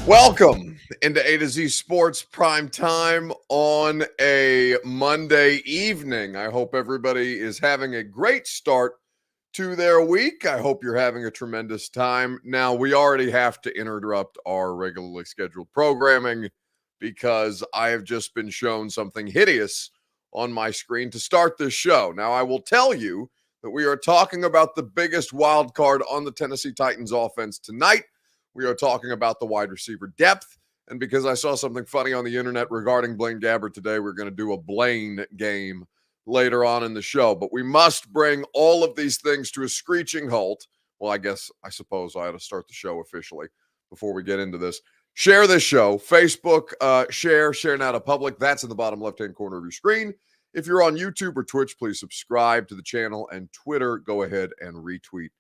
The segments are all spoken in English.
Welcome into A to Z Sports Prime Time on a Monday evening. I hope everybody is having a great start to their week. I hope you're having a tremendous time. Now, we already have to interrupt our regularly scheduled programming because I have just been shown something hideous on my screen to start this show. Now, I will tell you that we are talking about the biggest wild card on the Tennessee Titans offense tonight. We are talking about the wide receiver depth. And because I saw something funny on the internet regarding Blaine Gabbert today, we're going to do a Blaine game later on in the show. But we must bring all of these things to a screeching halt. Well, I suppose I ought to start the show officially before we get into this. Share this show. Facebook, share now to public. That's in the bottom left-hand corner of your screen. If you're on YouTube or Twitch, please subscribe to the channel. And Twitter, go ahead and retweet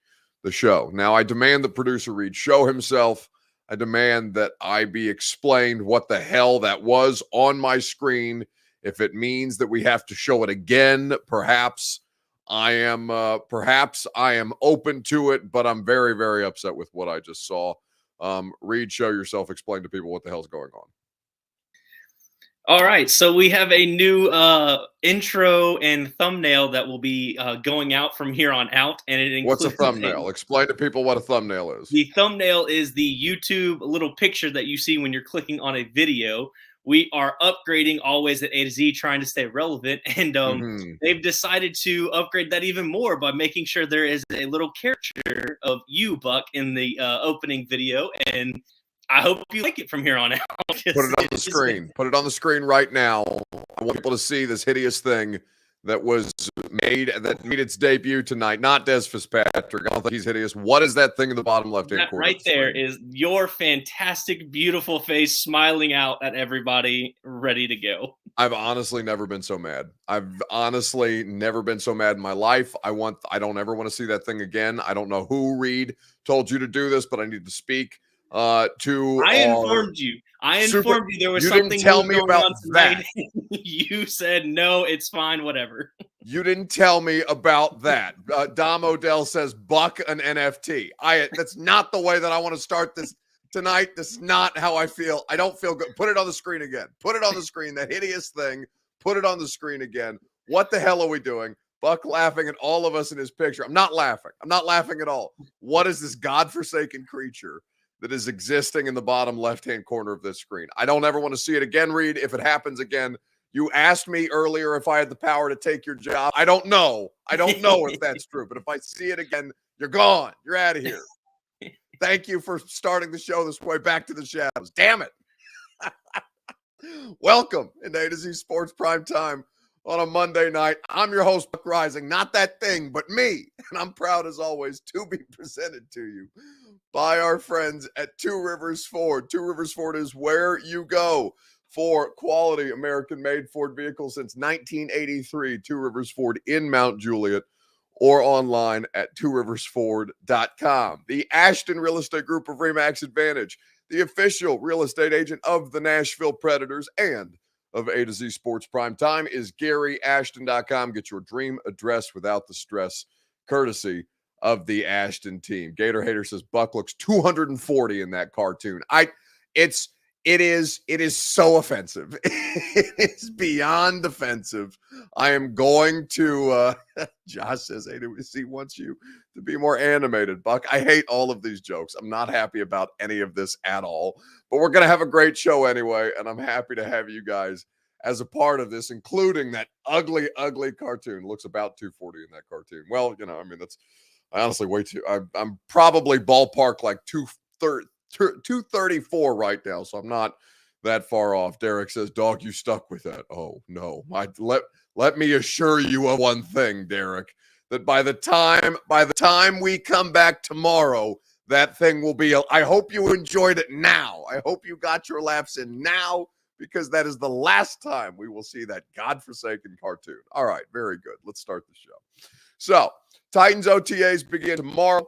the show. Now, I demand that producer Reed show himself. I demand that I be explained what the hell that was on my screen. If it means that we have to show it again, perhaps I am open to it, but I'm very, very upset with what I just saw. Reed, show yourself. Explain to people what the hell's going on. All right, so we have a new intro and thumbnail that will be going out from here on out, and it includes. What's a thumbnail? Explain to people what a thumbnail is. The thumbnail is the YouTube little picture that you see when you're clicking on a video. We are upgrading always at A to Z, trying to stay relevant, and they've decided to upgrade that even more by making sure there is a little caricature of you, Buck, in the opening video, and I hope you like it from here on out. Put it on the screen. Put it on the screen right now. I want people to see this hideous thing that made its debut tonight. Not Dez Fitzpatrick. I don't think he's hideous. What is that thing in the bottom left-hand corner? Right there is your fantastic, beautiful face smiling out at everybody, ready to go. I've honestly never been so mad. I've honestly never been so mad in my life. I don't ever want to see that thing again. I don't know who, Reed, told you to do this, but I need to speak. I informed you there was something. You didn't tell me about that. You said no, it's fine, whatever. You didn't tell me about that. Dom Odell says Buck an NFT. That's not the way that I want to start this tonight. This is not how I feel. I don't feel good. Put it on the screen again. Put it on the screen. That hideous thing. Put it on the screen again. What the hell are we doing? Buck laughing at all of us in his picture. I'm not laughing. I'm not laughing at all. What is this godforsaken creature that is existing in the bottom left-hand corner of this screen? I don't ever want to see it again, Reed. If it happens again, you asked me earlier if I had the power to take your job. I don't know. I don't know if that's true, but if I see it again, you're gone. You're out of here. Thank you for starting the show this way. Back to the shadows. Damn it. Welcome into A to Z Sports Prime Time on a Monday night. I'm your host, Buck Rising. Not that thing, but me. And I'm proud, as always, to be presented to you by our friends at Two Rivers Ford. Two Rivers Ford is where you go for quality American-made Ford vehicles since 1983. Two Rivers Ford in Mount Juliet or online at tworiversford.com. The Ashton Real Estate Group of RE/MAX Advantage, the official real estate agent of the Nashville Predators and of A to Z Sports Prime Time, is GaryAshton.com. Get your dream address without the stress, courtesy of the Ashton team. Gator Hater says Buck looks 240 in that cartoon. It is so offensive. It is beyond offensive. I am going to Josh says he wants you to be more animated. Buck, I hate all of these jokes. I'm not happy about any of this at all. But we're gonna have a great show anyway, and I'm happy to have you guys as a part of this, including that ugly, ugly cartoon. Looks about 240 in that cartoon. Well, that's I honestly way too. I'm probably ballpark like 234 right now, so I'm not that far off. Derek says, "Dog, you stuck with that." Oh no, let me assure you of one thing, Derek. That by the time we come back tomorrow, that thing will be. I hope you enjoyed it now. I hope you got your laughs in now, because that is the last time we will see that godforsaken cartoon. All right, very good. Let's start the show. So, Titans OTAs begin tomorrow.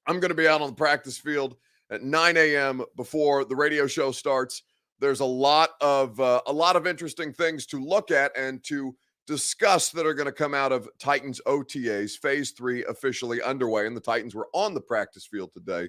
I'm going to be out on the practice field at 9 a.m. before the radio show starts. There's a lot of interesting things to look at and to discuss that are going to come out of Titans OTAs. Phase 3 officially underway, and the Titans were on the practice field today,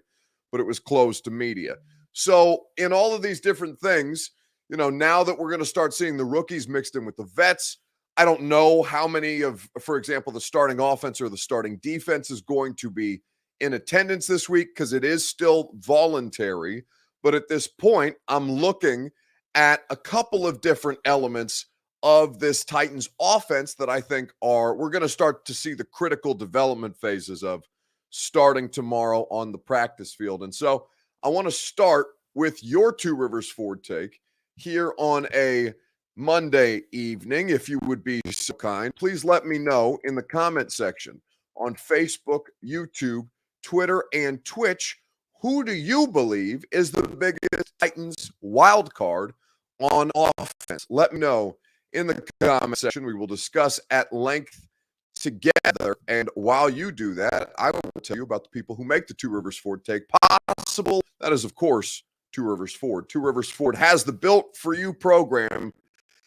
but it was closed to media. So in all of these different things, now that we're going to start seeing the rookies mixed in with the vets, I don't know how many of, for example, the starting offense or the starting defense is going to be in attendance this week because it is still voluntary. But at this point, I'm looking at a couple of different elements of this Titans offense that I think we're going to start to see the critical development phases of starting tomorrow on the practice field. And so I want to start with your Two Rivers Ford take here on a Monday evening. If you would be so kind, please let me know in the comment section on Facebook, YouTube, Twitter, and Twitch, who do you believe is the biggest Titans wild card on offense? Let me know in the comment section. We will discuss at length together. And while you do that, I will tell you about the people who make the Two Rivers Ford take possible. That is, of course, Two Rivers Ford. Two Rivers Ford has the Built For You program.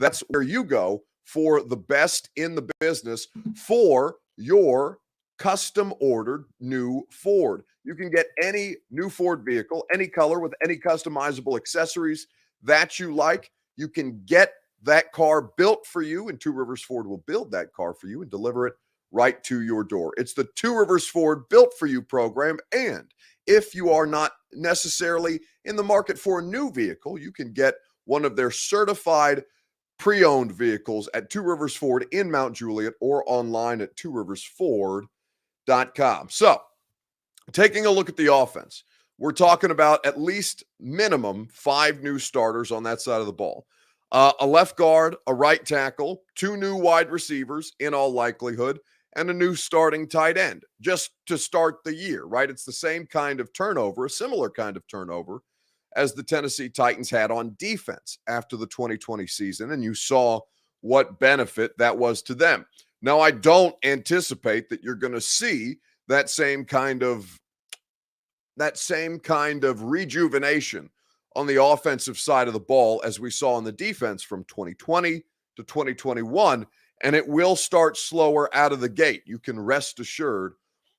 That's where you go for the best in the business for your custom ordered new Ford. You can get any new Ford vehicle, any color with any customizable accessories that you like. You can get that car built for you, and Two Rivers Ford will build that car for you and deliver it right to your door. It's the Two Rivers Ford Built For You program. And if you are not necessarily in the market for a new vehicle, you can get one of their certified pre-owned vehicles at Two Rivers Ford in Mount Juliet or online at tworiversford.com. So, taking a look at the offense, we're talking about at least minimum 5 new starters on that side of the ball. A left guard, a right tackle, 2 new wide receivers in all likelihood, and a new starting tight end just to start the year, right? It's the same kind of turnover, a similar kind of turnover as the Tennessee Titans had on defense after the 2020 season, and you saw what benefit that was to them. Now, I don't anticipate that you're going to see that same kind of rejuvenation on the offensive side of the ball as we saw on the defense from 2020 to 2021, and it will start slower out of the gate. You can rest assured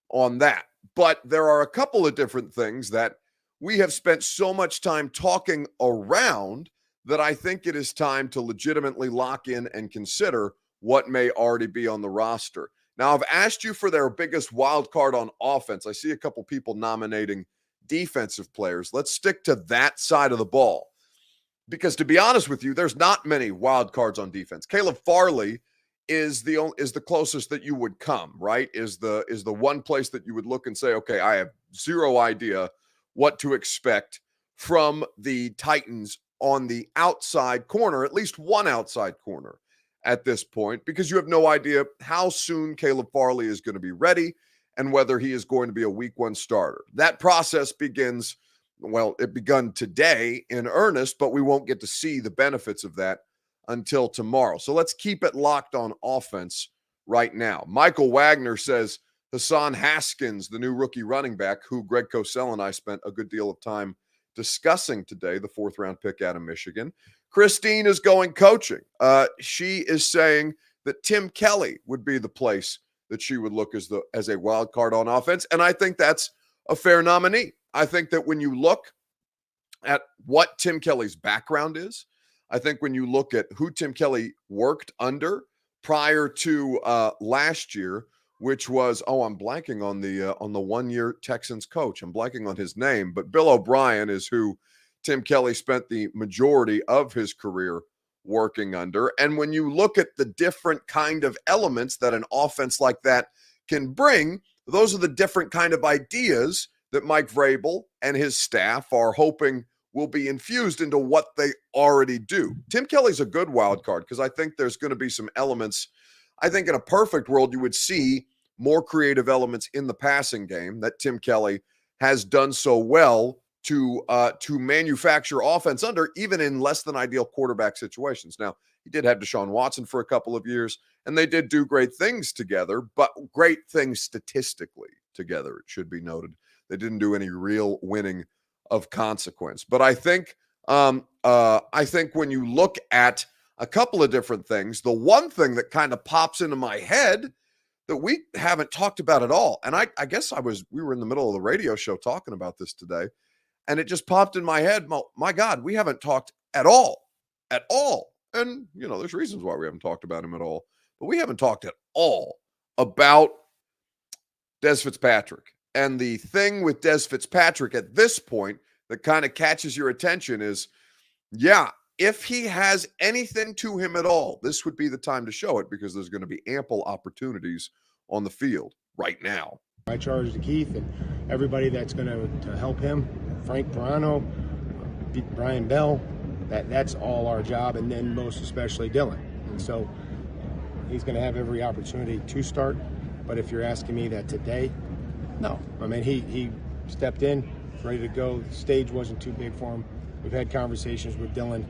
on that. But there are a couple of different things that we have spent so much time talking around that I think it is time to legitimately lock in and consider what may already be on the roster. Now, I've asked you for their biggest wild card on offense. I see a couple people nominating defensive players. Let's stick to that side of the ball. Because to be honest with you, there's not many wild cards on defense. Caleb Farley is the closest that you would come, right? Is the one place that you would look and say, okay, I have zero idea what to expect from the Titans on the outside corner, at least one outside corner at this point, because you have no idea how soon Caleb Farley is going to be ready and whether he is going to be a week 1 starter. That process begins, well, it begun today in earnest, but we won't get to see the benefits of that until tomorrow. So let's keep it locked on offense right now. Michael Wagner says Hassan Haskins, the new rookie running back, who Greg Cosell and I spent a good deal of time discussing today, the 4th-round pick out of Michigan. Christine is going coaching. She is saying that Tim Kelly would be the place that she would look as a wild card on offense, and I think that's a fair nominee. I think that when you look at what Tim Kelly's background is, I think when you look at who Tim Kelly worked under prior to last year, which was, I'm blanking on the 1-year Texans coach. I'm blanking on his name, but Bill O'Brien is who Tim Kelly spent the majority of his career working under. And when you look at the different kind of elements that an offense like that can bring, those are the different kind of ideas that Mike Vrabel and his staff are hoping will be infused into what they already do. Tim Kelly's a good wild card because I think there's going to be some elements. I think in a perfect world, you would see more creative elements in the passing game that Tim Kelly has done so well to manufacture offense under, even in less than ideal quarterback situations. Now, he did have Deshaun Watson for a couple of years, and they did do great things together, but great things statistically together, it should be noted. They didn't do any real winning of consequence. But I think when you look at a couple of different things, the one thing that kind of pops into my head that we haven't talked about at all, and I guess we were in the middle of the radio show talking about this today, And it just popped in my head. My God, we haven't talked at all. And, there's reasons why we haven't talked about him at all. But we haven't talked at all about Dez Fitzpatrick. And the thing with Dez Fitzpatrick at this point that kind of catches your attention is, if he has anything to him at all, this would be the time to show it because there's going to be ample opportunities on the field right now. I charge to Keith and everybody that's going to help him, Frank Perano, Brian Bell, that's all our job, and then most especially Dylan. And so he's going to have every opportunity to start, but if you're asking me that today, no. I mean, he stepped in, ready to go. The stage wasn't too big for him. We've had conversations with Dylan.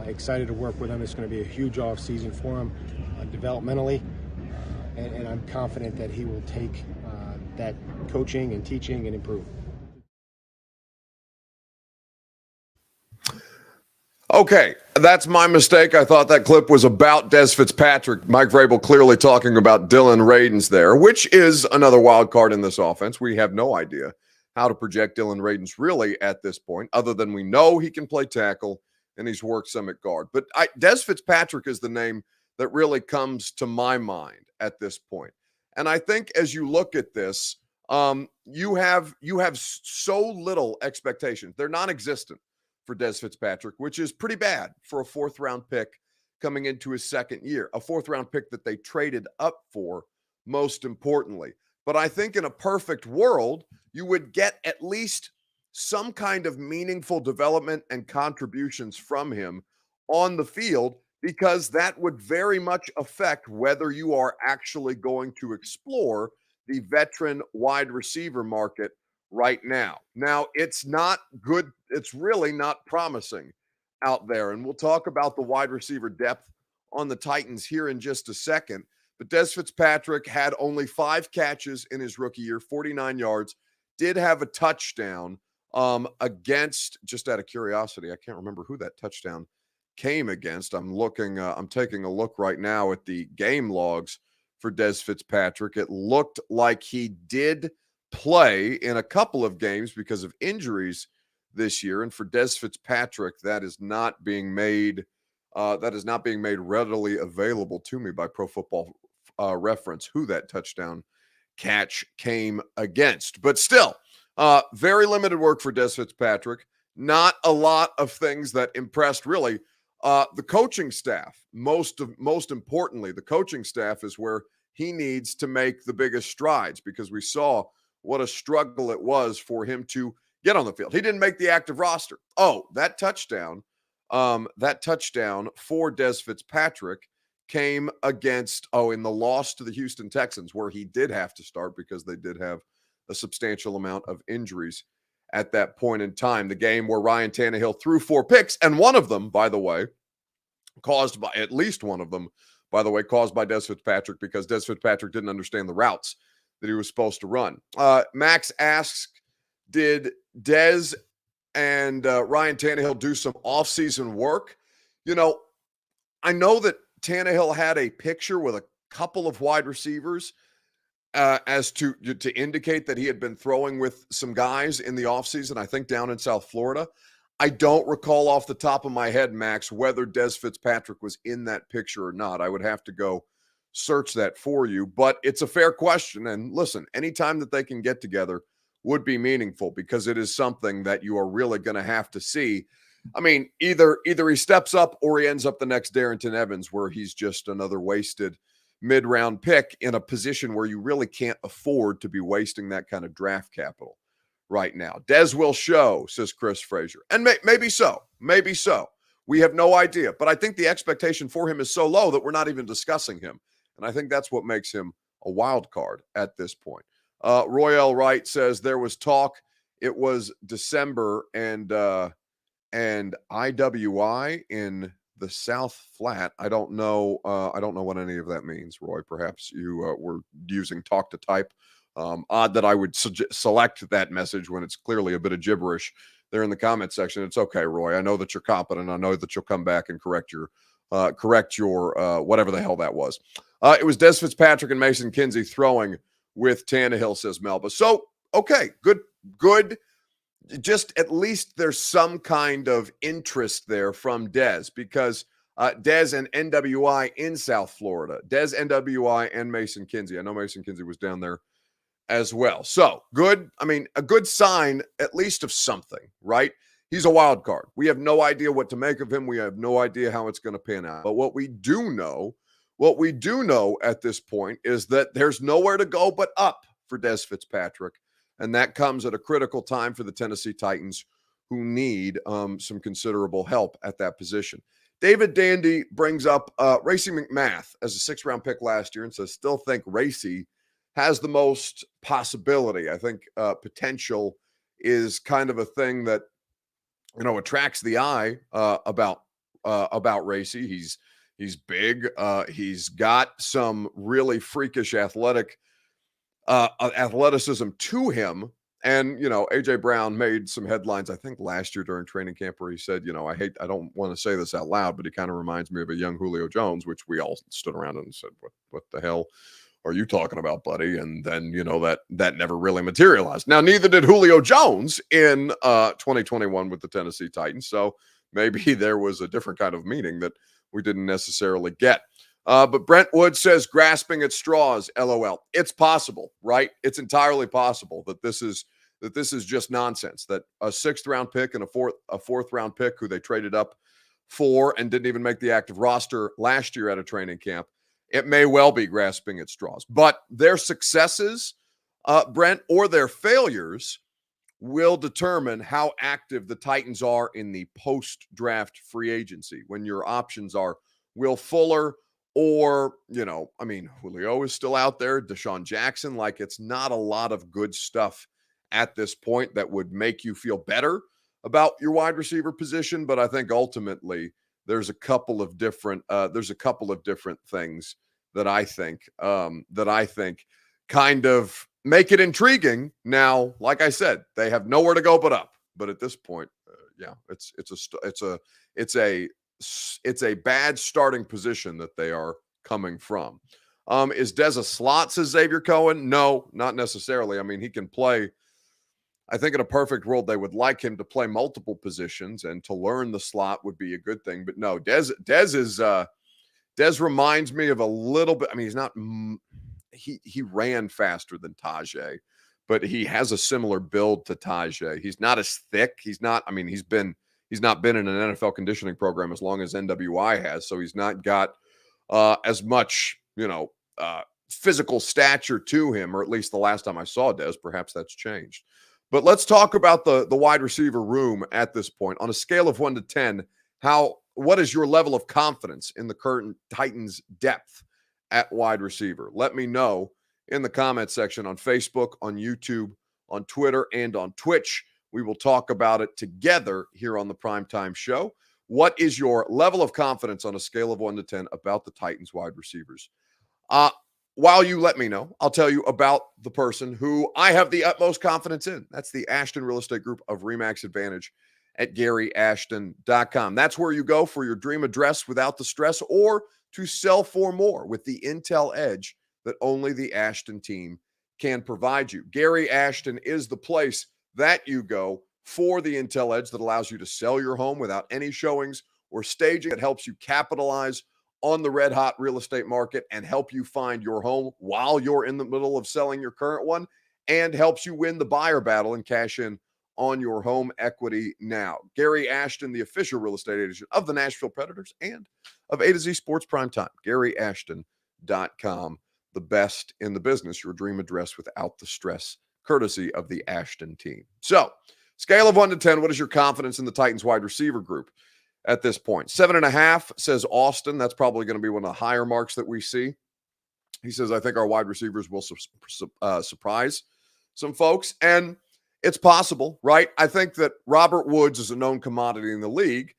Excited to work with him. It's going to be a huge off season for him developmentally, and I'm confident that he will take that coaching and teaching and improve. Okay, that's my mistake. I thought that clip was about Dez Fitzpatrick. Mike Vrabel clearly talking about Dylan Radins there, which is another wild card in this offense. We have no idea how to project Dylan Radins really at this point, other than we know he can play tackle and he's worked some at guard. But Dez Fitzpatrick is the name that really comes to my mind at this point. And I think as you look at this, you have so little expectations. They're non-existent for Dez Fitzpatrick, which is pretty bad for a fourth-round pick coming into his second year, a fourth-round pick that they traded up for, most importantly. But I think in a perfect world, you would get at least some kind of meaningful development and contributions from him on the field, because that would very much affect whether you are actually going to explore the veteran wide receiver market right now. Now, it's not good. It's really not promising out there. And we'll talk about the wide receiver depth on the Titans here in just a second. But Dez Fitzpatrick had only 5 catches in his rookie year, 49 yards, did have a touchdown against, just out of curiosity, I can't remember who that touchdown came against. I'm taking a look right now at the game logs for Dez Fitzpatrick. It looked like he did play in a couple of games because of injuries this year. And for Dez Fitzpatrick, that is not being made readily available to me by Pro Football Reference who that touchdown catch came against. But still, very limited work for Dez Fitzpatrick. Not a lot of things that impressed really. The coaching staff, most importantly, the coaching staff is where he needs to make the biggest strides, because we saw what a struggle it was for him to get on the field. He didn't make the active roster. That touchdown for Dez Fitzpatrick came against, in the loss to the Houston Texans, where he did have to start because they did have a substantial amount of injuries at that point in time. The game where Ryan Tannehill threw 4 picks, and one of them, by the way, caused by Dez Fitzpatrick, because Dez Fitzpatrick didn't understand the routes that he was supposed to run. Max asks, did Dez and Ryan Tannehill do some offseason work? I know that Tannehill had a picture with a couple of wide receivers as to indicate that he had been throwing with some guys in the offseason, I think down in South Florida. I don't recall off the top of my head, Max, whether Dez Fitzpatrick was in that picture or not. I would have to go search that for you, but it's a fair question. And listen, anytime that they can get together would be meaningful, because it is something that you are really going to have to see. I mean, either he steps up or he ends up the next Darrington Evans, where he's just another wasted mid-round pick in a position where you really can't afford to be wasting that kind of draft capital right now. Dez will show, says Chris Frazier. And maybe so. We have no idea. But I think the expectation for him is so low that we're not even discussing him. And I think that's what makes him a wild card at this point. Roy L. Wright says there was talk. It was December and IWI in the South Flat. I don't know what any of that means, Roy. Perhaps you were using talk to type. Odd that I would select that message when it's clearly a bit of gibberish there in the comment section. It's okay, Roy. I know that you're competent. I know that you'll come back and correct your whatever the hell that was. It was Dez Fitzpatrick and Mason Kinsey throwing with Tannehill, says Melba. So, okay, good just at least there's some kind of interest there from Dez, because Dez and NWI in South Florida, Dez, NWI, and Mason Kinsey. I know Mason Kinsey was down there as well. So good. I mean, a good sign, at least, of something, right? He's a wild card. We have no idea what to make of him. We have no idea how it's going to pan out. But what we do know at this point is that there's nowhere to go but up for Dez Fitzpatrick. And that comes at a critical time for the Tennessee Titans, who need some considerable help at that position. David Dandy brings up Racey McMath as a 6th-round pick last year and says, still think Racey has the most possibility. I think potential is kind of a thing that, attracts the eye about Racey. He's big. He's got some really freakish athleticism to him. And, AJ Brown made some headlines, I think, last year during training camp, where he said, I don't want to say this out loud, but he kind of reminds me of a young Julio Jones, which we all stood around and said, what the hell are you talking about, buddy? And then, that never really materialized. Now, neither did Julio Jones in 2021 with the Tennessee Titans. So maybe there was a different kind of meaning that we didn't necessarily get. But Brent Wood says, grasping at straws, LOL. It's possible, right? It's entirely possible that this is just nonsense, that a 6th-round pick and a fourth-round pick who they traded up for and didn't even make the active roster last year at a training camp, it may well be grasping at straws. But their successes, Brent, or their failures will determine how active the Titans are in the post-draft free agency, when your options are Will Fuller or, Julio is still out there, Deshaun Jackson. Like, it's not a lot of good stuff at this point that would make you feel better about your wide receiver position. But I think ultimately there's a couple of different things that I think kind of make it intriguing. Now, like I said, they have nowhere to go but up. But at this point, it's a bad starting position that they are coming from. Is Dez a slot, says Xavier Cohen? No, not necessarily. I mean, he can play. I think in a perfect world, they would like him to play multiple positions, and to learn the slot would be a good thing. But no, Dez reminds me of a little bit. I mean, he's not. He ran faster than Tajay, but he has a similar build to Tajay. He's not as thick. He's not. I mean, he's not been in an NFL conditioning program as long as NWI has, so he's not got as much, physical stature to him, or at least the last time I saw Dez. Perhaps that's changed. But let's talk about the wide receiver room at this point. On a scale of 1 to 10, what is your level of confidence in the current Titans depth at wide receiver? Let me know in the comment section on Facebook, on YouTube, on Twitter, and on Twitch. We will talk about it together here on the Primetime Show. What is your level of confidence on a scale of 1 to 10 about the Titans wide receivers? While you let me know, I'll tell you about the person who I have the utmost confidence in. That's the Ashton Real Estate Group of RE/MAX Advantage at GaryAshton.com. That's where you go for your dream address without the stress, or to sell for more with the intel edge that only the Ashton team can provide you. Gary Ashton is the place that you go for the intel edge that allows you to sell your home without any showings or staging. It helps you capitalize on the red hot real estate market and help you find your home while you're in the middle of selling your current one, and helps you win the buyer battle and cash in on your home equity now. Gary Ashton, the official real estate agent of the Nashville Predators and of A to Z Sports Primetime. GaryAshton.com, the best in the business, your dream address without the stress, courtesy of the Ashton team. So, scale of 1 to 10, what is your confidence in the Titans wide receiver group at this point? 7.5, says Austin. That's probably going to be one of the higher marks that we see. He says, I think our wide receivers will surprise some folks. And it's possible, right? I think that Robert Woods is a known commodity in the league,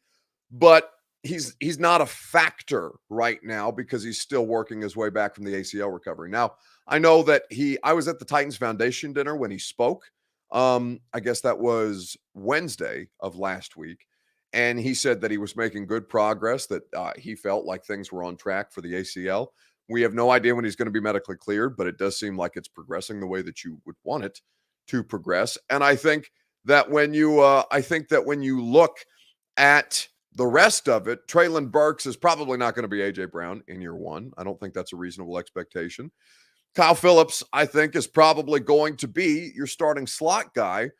but he's not a factor right now because he's still working his way back from the ACL recovery. Now, I know that I was at the Titans Foundation dinner when he spoke. I guess that was Wednesday of last week. And he said that he was making good progress, that he felt like things were on track for the ACL. We have no idea when he's going to be medically cleared, but it does seem like it's progressing the way that you would want it to progress. And I think that when you I think that when you look at the rest of it, Treylon Burks is probably not going to be A.J. Brown in year one. I don't think that's a reasonable expectation. Kyle Phillips, I think, is probably going to be your starting slot guy,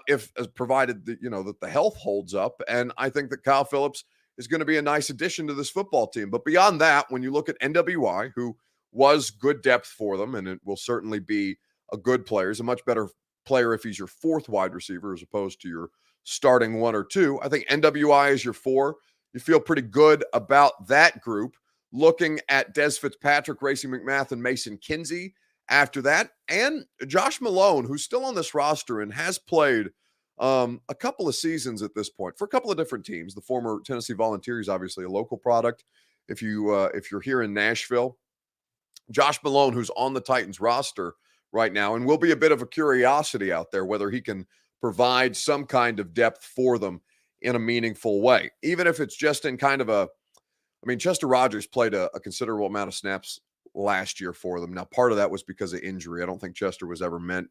if provided that that the health holds up. And I think that Kyle Phillips is going to be a nice addition to this football team. But beyond that, when you look at NWI, who was good depth for them, and it will certainly be a good player, he's a much better player if he's your fourth wide receiver as opposed to your starting one or two. I think NWI is your four. You feel pretty good about that group. Looking at Dez Fitzpatrick, Racey McMath, and Mason Kinsey after that, and Josh Malone, who's still on this roster and has played a couple of seasons at this point for a couple of different teams. The former Tennessee Volunteers, obviously a local product. If you're here in Nashville, Josh Malone, who's on the Titans roster right now, and will be a bit of a curiosity out there whether he can provide some kind of depth for them in a meaningful way, even if it's just in kind of a. I mean, Chester Rogers played a considerable amount of snaps last year for them. Now, part of that was because of injury. I don't think Chester was ever meant.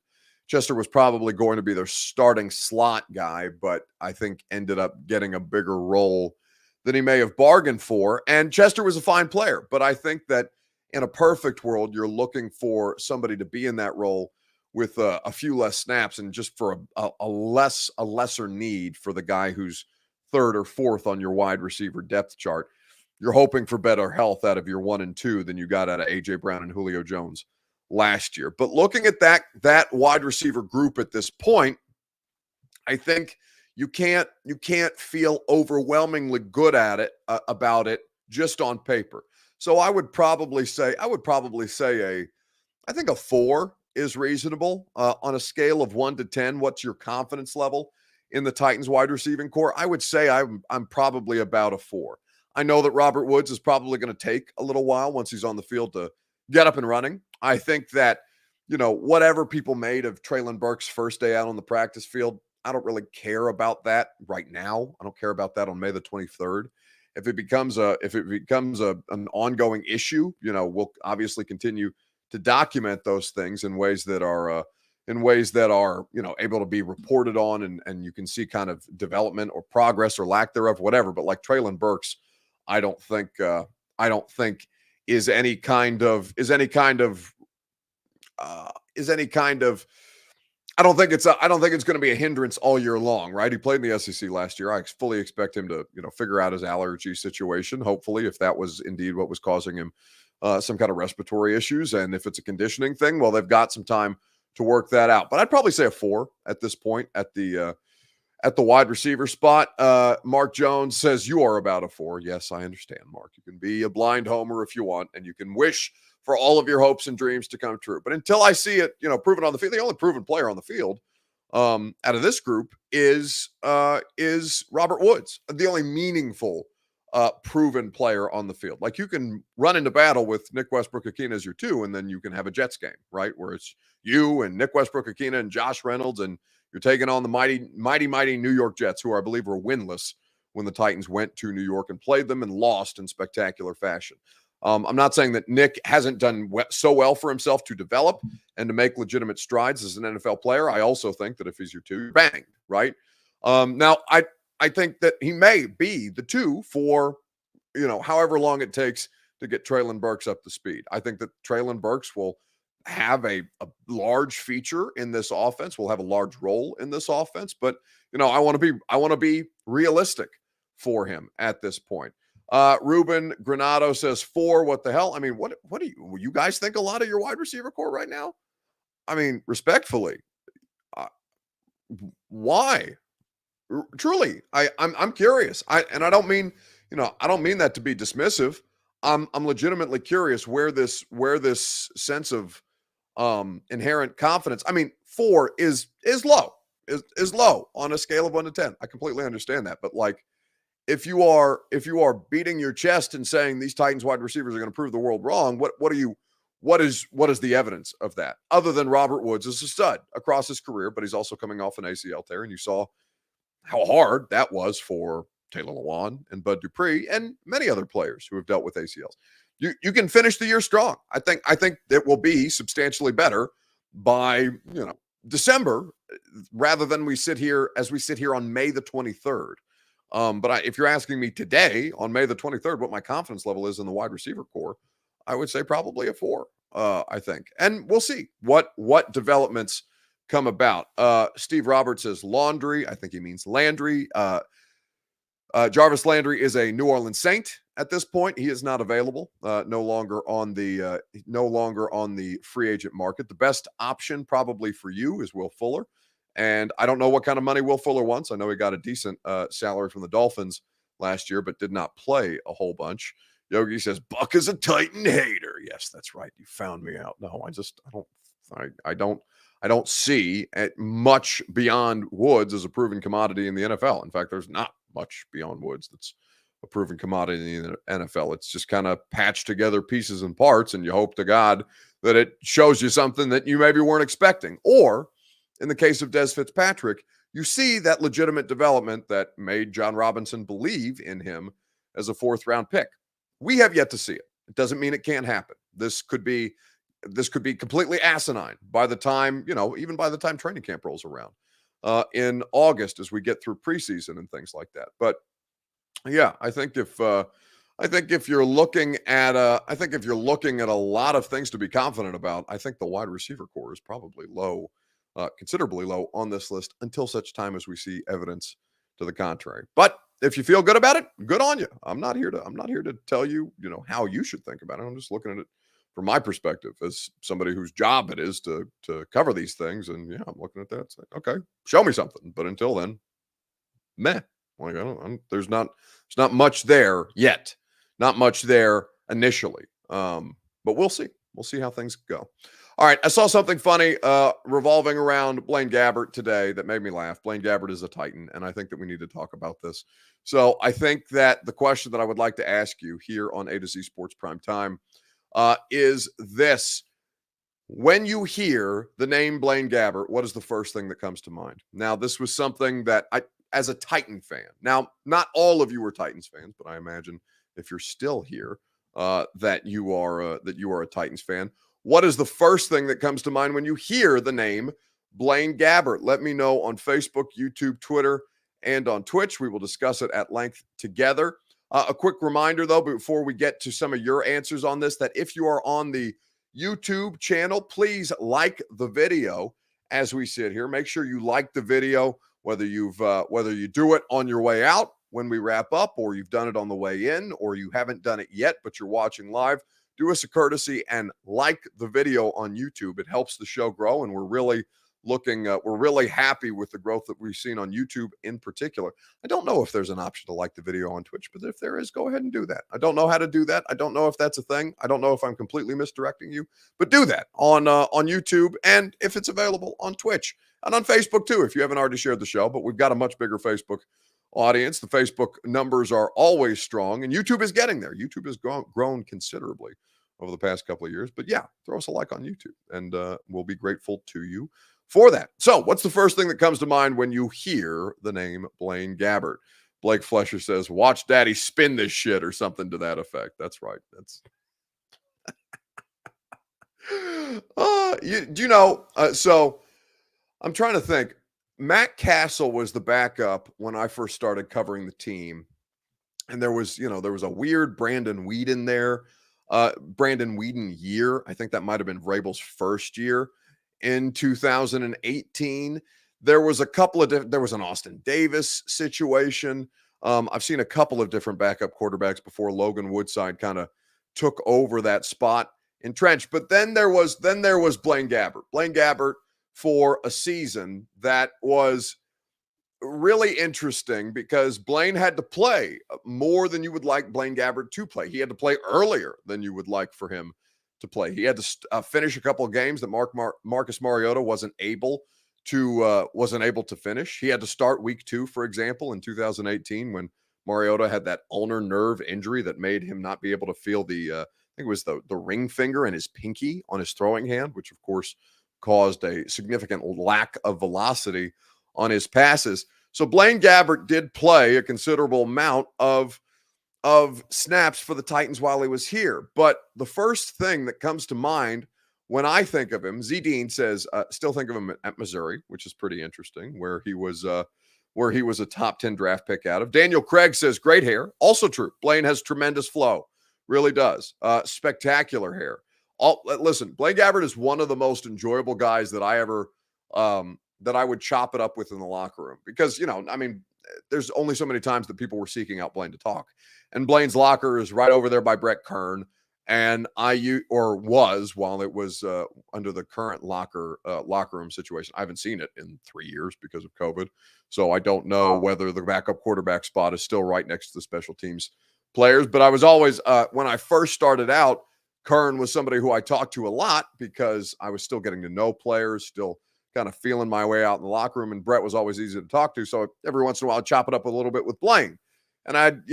Chester was probably going to be their starting slot guy, but I think ended up getting a bigger role than he may have bargained for. And Chester was a fine player, but I think that in a perfect world, you're looking for somebody to be in that role with a few less snaps and just for a lesser need for the guy who's third or fourth on your wide receiver depth chart. You're hoping for better health out of your 1 and 2 than you got out of A.J. Brown and Julio Jones last year. But looking at that wide receiver group at this point, I think you can't feel overwhelmingly good at it about it just on paper. So I would probably say I think a 4 is reasonable on a scale of 1 to 10. What's your confidence level in the Titans wide receiving core? I would say I'm probably about a 4. I know that Robert Woods is probably going to take a little while once he's on the field to get up and running. I think that, whatever people made of Treylon Burks' first day out on the practice field, I don't really care about that right now. I don't care about that on May the 23rd. If it becomes an ongoing issue, we'll obviously continue to document those things in ways that are able to be reported on, and you can see kind of development or progress or lack thereof, whatever. But like Treylon Burks, I don't think is any kind of I don't think it's going to be a hindrance all year long, right? He played in the SEC last year. I fully expect him to figure out his allergy situation. Hopefully, if that was indeed what was causing him some kind of respiratory issues, and if it's a conditioning thing, well, they've got some time to work that out. But I'd probably say a 4 at this point at the wide receiver spot. Mark Jones says you are about a 4. Yes, I understand, Mark. You can be a blind homer if you want, and you can wish for all of your hopes and dreams to come true. But until I see it, proven on the field, the only proven player on the field out of this group is Robert Woods, the only meaningful proven player on the field. Like, you can run into battle with Nick Westbrook-Akina as your 2, and then you can have a Jets game, right, where it's you and Nick Westbrook-Akina and Josh Reynolds, and you're taking on the mighty New York Jets, who I believe were winless when the Titans went to New York and played them and lost in spectacular fashion. I'm not saying that Nick hasn't done so well for himself to develop and to make legitimate strides as an NFL player. I also think that if he's your 2, you're banged, right? Now, I think that he may be the 2 for, however long it takes to get Treylon Burks up to speed. I think that Treylon Burks will have a large feature in this offense, will have a large role in this offense, but I want to be realistic for him at this point. Ruben Granado says 4. What the hell? I mean, what do you guys think a lot of your wide receiver core right now? I mean, respectfully, why? Truly, I'm curious. I don't mean that to be dismissive. I'm legitimately curious where this sense of inherent confidence. I mean, 4 is low, is low on a scale of 1 to 10. I completely understand that, but like, if you are beating your chest and saying these Titans wide receivers are going to prove the world wrong, what is the evidence of that? Other than Robert Woods is a stud across his career, but he's also coming off an ACL tear, and you saw how hard that was for Taylor Lewan and Bud Dupree and many other players who have dealt with ACLs. You can finish the year strong. I think it will be substantially better by December, rather than we sit here on May the 23rd. But if you're asking me today on May the 23rd, what my confidence level is in the wide receiver core, I would say probably a 4. I think, and we'll see what developments come about. Steve Roberts says Laundry. I think he means Landry. Jarvis Landry is a New Orleans Saint at this point. He is not available. No longer on the free agent market. The best option probably for you is Will Fuller. And I don't know what kind of money Will Fuller wants. I know he got a decent salary from the Dolphins last year, but did not play a whole bunch. Yogi says Buck is a Titan hater. Yes, that's right. You found me out. No, I don't see much beyond Woods as a proven commodity in the NFL. In fact, there's not much beyond Woods that's a proven commodity in the NFL. It's just kind of patched together pieces and parts, and you hope to God that it shows you something that you maybe weren't expecting. Or in the case of Dez Fitzpatrick, you see that legitimate development that made John Robinson believe in him as a 4th-round pick. We have yet to see it. It doesn't mean it can't happen. This could be completely asinine by the time, even by the time training camp rolls around in August as we get through preseason and things like that. But yeah, I think if you're looking at a lot of things to be confident about, I think the wide receiver core is probably low, considerably low on this list until such time as we see evidence to the contrary. But if you feel good about it, good on you. I'm not here to tell you, how you should think about it. I'm just looking at it from my perspective as somebody whose job it is to cover these things. And yeah, I'm looking at that saying, okay, show me something. But until then, meh. Like there's not much there yet. Not much there initially. But we'll see. We'll see how things go. All right, I saw something funny revolving around Blaine Gabbert today that made me laugh. Blaine Gabbert is a Titan, and I think that we need to talk about this. So I think that the question that I would like to ask you here on A to Z Sports Prime Time is this. When you hear the name Blaine Gabbert, what is the first thing that comes to mind? Now, this was something that as a Titan fan, now, not all of you are Titans fans, but I imagine if you're still here, that you are a Titans fan. What is the first thing that comes to mind when you hear the name Blaine Gabbert? Let me know on Facebook, YouTube, Twitter, and on Twitch. We will discuss it at length together. A quick reminder, though, before we get to some of your answers on this, that if you are on the YouTube channel, please like the video as we sit here. Make sure you like the video, whether you do it on your way out when we wrap up, or you've done it on the way in, or you haven't done it yet, but you're watching live. Do us a courtesy and like the video on YouTube. It helps the show grow, and we're really happy with the growth that we've seen on YouTube in particular. I don't know if there's an option to like the video on Twitch, but if there is, go ahead and do that. I don't know how to do that. I don't know if that's a thing. I don't know if I'm completely misdirecting you, but do that on YouTube, and if it's available on Twitch and on Facebook too, if you haven't already shared the show. But we've got a much bigger Facebook audience. The Facebook numbers are always strong, and YouTube is getting there. YouTube has grown considerably over the past couple of years. But yeah, throw us a like on YouTube, and we'll be grateful to you for that. So what's the first thing that comes to mind when you hear the name Blaine Gabbert? Blake Flesher says, watch daddy spin this shit, or something to that effect. That's right. That's so I'm trying to think. Matt Castle was the backup when I first started covering the team. And there was a weird Brandon Weeden there. Brandon Weeden year. I think that might have been Vrabel's first year in 2018. There was there was an Austin Davis situation. I've seen a couple of different backup quarterbacks before Logan Woodside kind of took over that spot entrenched. But then there was Blaine Gabbert. Blaine Gabbert for a season that was really interesting because Blaine had to play more than you would like Blaine Gabbert to play. He had to play earlier than you would like for him to play. He had to finish a couple of games that Marcus Mariota wasn't able to finish. He had to start week 2, for example, in 2018 when Mariota had that ulnar nerve injury that made him not be able to feel I think it was the ring finger and his pinky on his throwing hand, which of course caused a significant lack of velocity on his passes. So Blaine Gabbert did play a considerable amount of snaps for the Titans while he was here. But the first thing that comes to mind when I think of him, Z Dean says, still think of him at Missouri, which is pretty interesting, where he was a top 10 draft pick out of. Daniel Craig says, great hair. Also true. Blaine has tremendous flow. Really does. Spectacular hair. Listen, Blaine Gabbert is one of the most enjoyable guys that I ever that I would chop it up with in the locker room, because, there's only so many times that people were seeking out Blaine to talk. And Blaine's locker is right over there by Brett Kern. And was, while it was under the current locker room situation. I haven't seen it in 3 years because of COVID. So I don't know whether the backup quarterback spot is still right next to the special teams players. But I was always, when I first started out, Kern was somebody who I talked to a lot because I was still getting to know players, still kind of feeling my way out in the locker room. And Brett was always easy to talk to. So every once in a while, I'd chop it up a little bit with Blaine. And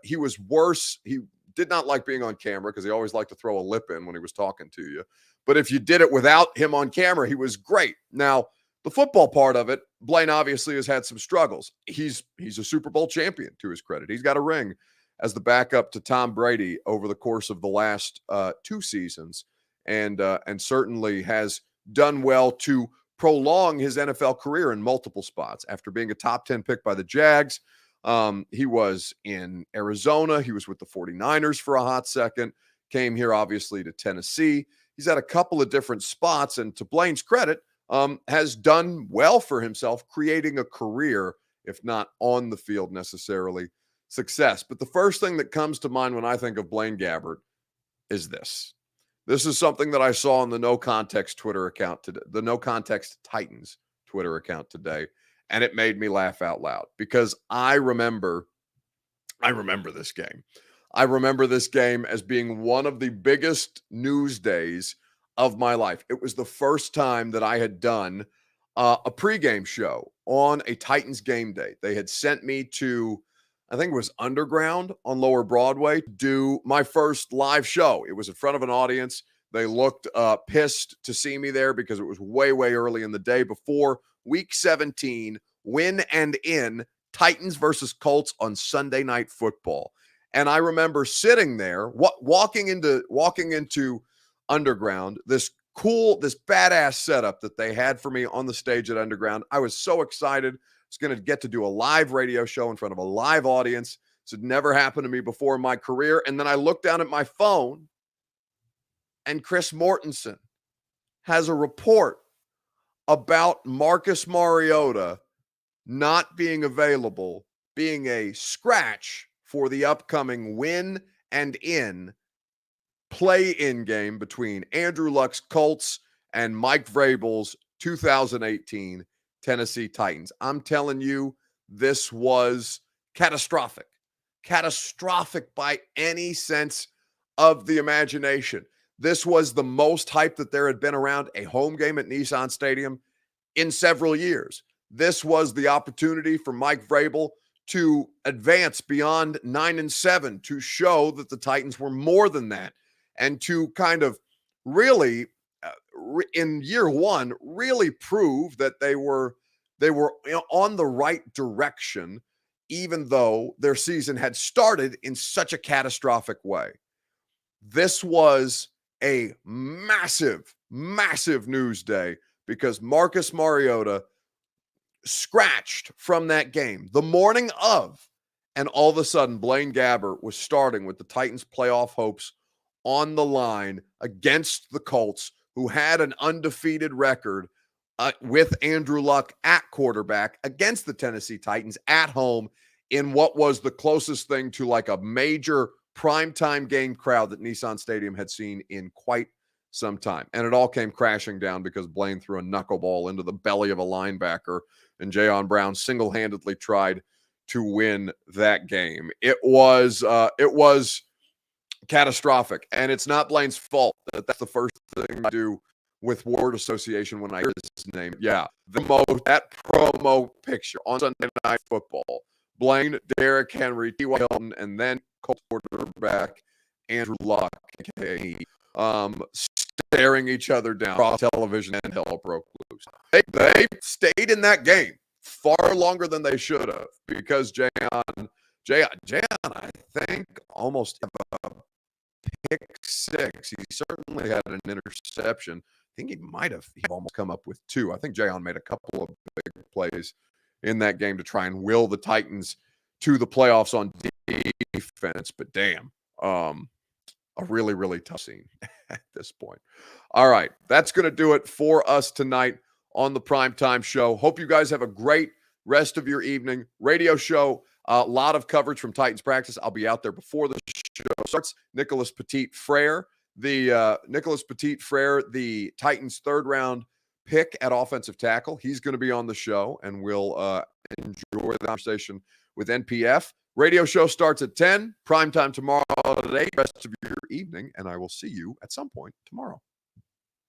he was worse. He did not like being on camera because he always liked to throw a lip in when he was talking to you. But if you did it without him on camera, he was great. Now, the football part of it, Blaine obviously has had some struggles. He's a Super Bowl champion, to his credit. He's got a ring as the backup to Tom Brady over the course of the last 2 seasons, and certainly has done well to prolong his NFL career in multiple spots. After being a top 10 pick by the Jags, he was in Arizona. He was with the 49ers for a hot second, came here obviously to Tennessee. He's had a couple of different spots, and to Blaine's credit, has done well for himself, creating a career, if not on the field necessarily, success. But the first thing that comes to mind when I think of Blaine Gabbert is this. This is something that I saw on the No Context Twitter account today, the No Context Titans Twitter account today, and it made me laugh out loud because I remember this game. I remember this game as being one of the biggest news days of my life. It was the first time that I had done a pregame show on a Titans game day. They had sent me to, I think it was Underground on Lower Broadway, to do my first live show. It was in front of an audience. They looked pissed to see me there because it was way, way early in the day before Week 17, win and in Titans versus Colts on Sunday Night Football. And I remember sitting there, walking into Underground, this badass setup that they had for me on the stage at Underground. I was so excited. I was going to get to do a live radio show in front of a live audience. This had never happened to me before in my career. And then I looked down at my phone, and Chris Mortensen has a report about Marcus Mariota not being available, being a scratch for the upcoming win and in play-in game between Andrew Luck's Colts and Mike Vrabel's 2018 Tennessee Titans. I'm telling you, this was catastrophic. Catastrophic by any sense of the imagination. This was the most hype that there had been around a home game at Nissan Stadium in several years. This was the opportunity for Mike Vrabel to advance beyond 9-7, to show that the Titans were more than that, and to kind of really, in year one, really prove that they were on the right direction, even though their season had started in such a catastrophic way. This was a massive, massive news day because Marcus Mariota scratched from that game the morning of, and all of a sudden Blaine Gabbert was starting with the Titans' playoff hopes on the line against the Colts, who had an undefeated record with Andrew Luck at quarterback against the Tennessee Titans at home in what was the closest thing to like a major primetime game crowd that Nissan Stadium had seen in quite some time. And it all came crashing down because Blaine threw a knuckleball into the belly of a linebacker, and Jayon Brown single-handedly tried to win that game. It was catastrophic, and it's not Blaine's fault that's the first thing I do with word association when I hear this name. Yeah, that promo picture on Sunday Night Football. Blaine, Derrick Henry, T.Y. Hilton, and then Colts quarterback Andrew Luck, staring each other down across television, and hell broke loose. They stayed in that game far longer than they should have because Jayon, I think, almost have a pick six. He certainly had an interception. I think he might have almost come up with two. I think Jayon made a couple of big plays in that game to try and will the Titans to the playoffs on defense. But damn, a really, really tough scene at this point. All right, that's going to do it for us tonight on the Primetime Show. Hope you guys have a great rest of your evening. Radio show, a lot of coverage from Titans practice. I'll be out there before the show starts. Nicholas Petit-Frere, the Titans third-round pick at offensive tackle. He's going to be on the show, and we'll enjoy the conversation with NPF. Radio show starts at 10. Primetime tomorrow at 8. Rest of your evening, and I will see you at some point tomorrow.